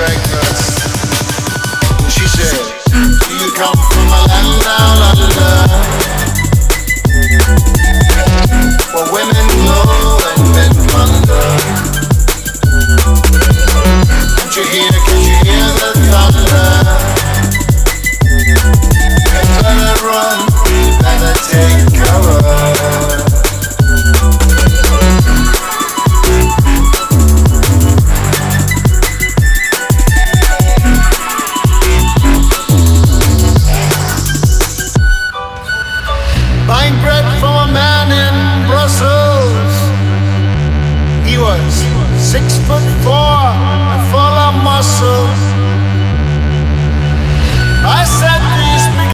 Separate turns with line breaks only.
breakfast. She said, do you come from a land down under, where women glow and men plunder? Can't you hear the thunder? You better run, you better take cover. Buying bread from a man in Brussels. He was 6'4" and full of muscle. I said,